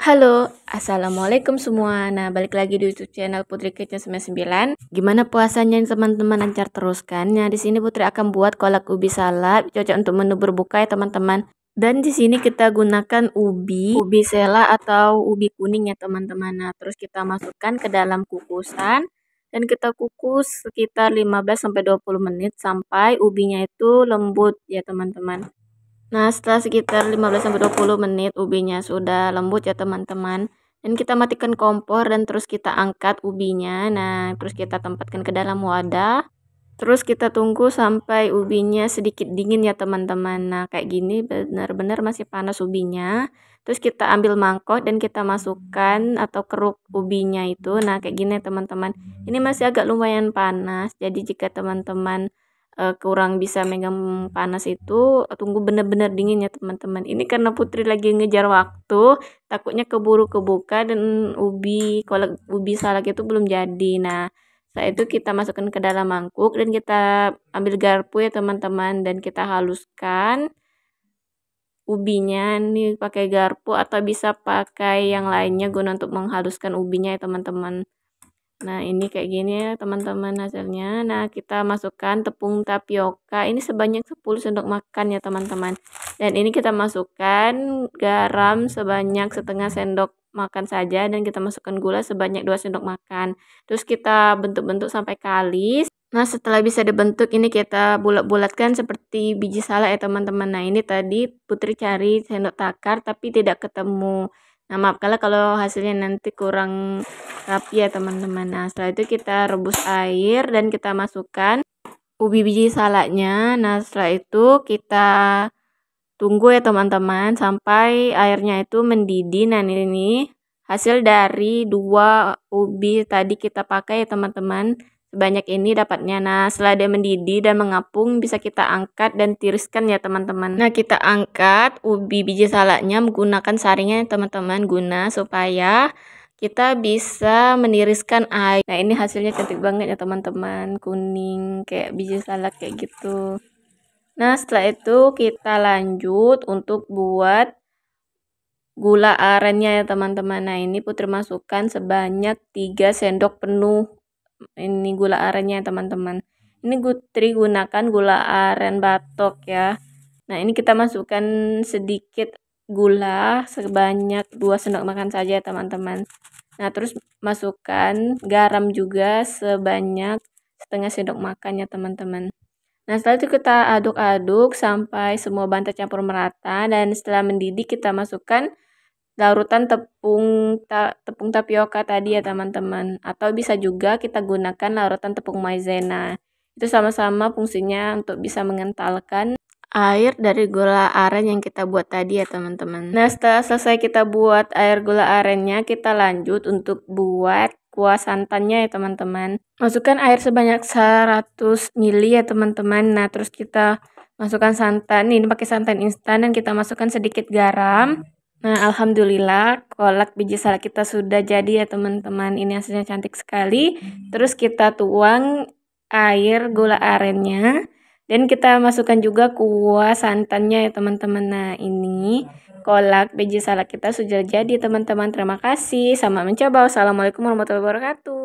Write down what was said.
Halo, assalamualaikum semua. Nah, balik lagi di YouTube channel Putri Kitchen 99. Gimana puasanya teman-teman, lancar terus kan? Nah, di sini Putri akan buat kolak ubi salad, cocok untuk menu berbuka ya teman-teman. Dan di sini kita gunakan ubi sela atau ubi kuning ya teman-teman. Nah, terus kita masukkan ke dalam kukusan dan kita kukus sekitar 15-20 menit sampai ubinya itu lembut ya teman-teman. Nah, setelah sekitar 15-20 menit ubinya sudah lembut ya teman-teman. Dan kita matikan kompor dan terus kita angkat ubinya. Nah, terus kita tempatkan ke dalam wadah. Terus kita tunggu sampai ubinya sedikit dingin ya teman-teman. Nah, kayak gini benar-benar masih panas ubinya. Terus kita ambil mangkok dan kita masukkan atau keruk ubinya itu. Nah, kayak gini ya teman-teman. Ini masih agak lumayan panas. Jadi jika teman-teman kurang bisa megang panas itu, tunggu bener-bener dingin ya teman-teman. Ini karena Putri lagi ngejar waktu, takutnya keburu kebuka dan kolak ubi salak itu belum jadi. Nah, setelah itu kita masukkan ke dalam mangkuk dan kita ambil garpu ya teman-teman, dan kita haluskan ubinya. Ini pakai garpu atau bisa pakai yang lainnya guna untuk menghaluskan ubinya ya teman-teman. Nah, ini kayak gini ya teman-teman hasilnya. Nah, kita masukkan tepung tapioka. Ini sebanyak 10 sendok makan ya teman-teman. Dan ini kita masukkan garam sebanyak setengah sendok makan saja. Dan kita masukkan gula sebanyak 2 sendok makan. Terus kita bentuk-bentuk sampai kalis. Nah, setelah bisa dibentuk ini kita bulat-bulatkan seperti biji salak ya teman-teman. Nah, ini tadi Putri cari sendok takar tapi tidak ketemu. Nah, maaf kalau hasilnya nanti kurang rapi ya teman-teman. Nah, setelah itu kita rebus air dan kita masukkan ubi biji salaknya. Nah, setelah itu kita tunggu ya teman-teman sampai airnya itu mendidih. Nah, ini hasil dari 2 ubi tadi kita pakai ya teman-teman. Sebanyak ini dapatnya. Nah, setelah dia mendidih dan mengapung, bisa kita angkat dan tiriskan ya teman-teman. Nah, kita angkat ubi biji salaknya menggunakan saringnya teman-teman, guna supaya kita bisa meniriskan air. Nah, ini hasilnya cantik banget ya teman-teman, kuning kayak biji salak kayak gitu. Nah, setelah itu kita lanjut untuk buat gula arennya ya teman-teman. Nah, ini Putri masukkan sebanyak 3 sendok penuh ini gula arennya teman-teman. Ini Putri gunakan gula aren batok ya. Nah, ini kita masukkan sedikit gula sebanyak 2 sendok makan saja teman-teman. Nah, terus masukkan garam juga sebanyak setengah sendok makan ya teman-teman. Nah, setelah itu kita aduk-aduk sampai semua bahan tercampur merata, dan setelah mendidih kita masukkan larutan tepung tapioka tadi ya teman-teman, atau bisa juga kita gunakan larutan tepung maizena. Itu sama-sama fungsinya untuk bisa mengentalkan air dari gula aren yang kita buat tadi ya teman-teman. Nah, setelah selesai kita buat air gula arennya, kita lanjut untuk buat kuah santannya ya teman-teman. Masukkan air sebanyak 100 ml ya teman-teman. Nah, terus kita masukkan santan. Ini pakai santan instan dan kita masukkan sedikit garam. Nah, alhamdulillah kolak biji salak kita sudah jadi ya teman-teman. Ini hasilnya cantik sekali. Terus kita tuang air gula arennya dan kita masukkan juga kuah santannya ya teman-teman. Nah, ini kolak biji salak kita sudah jadi teman-teman. Terima kasih. Selamat mencoba. Wassalamualaikum warahmatullahi wabarakatuh.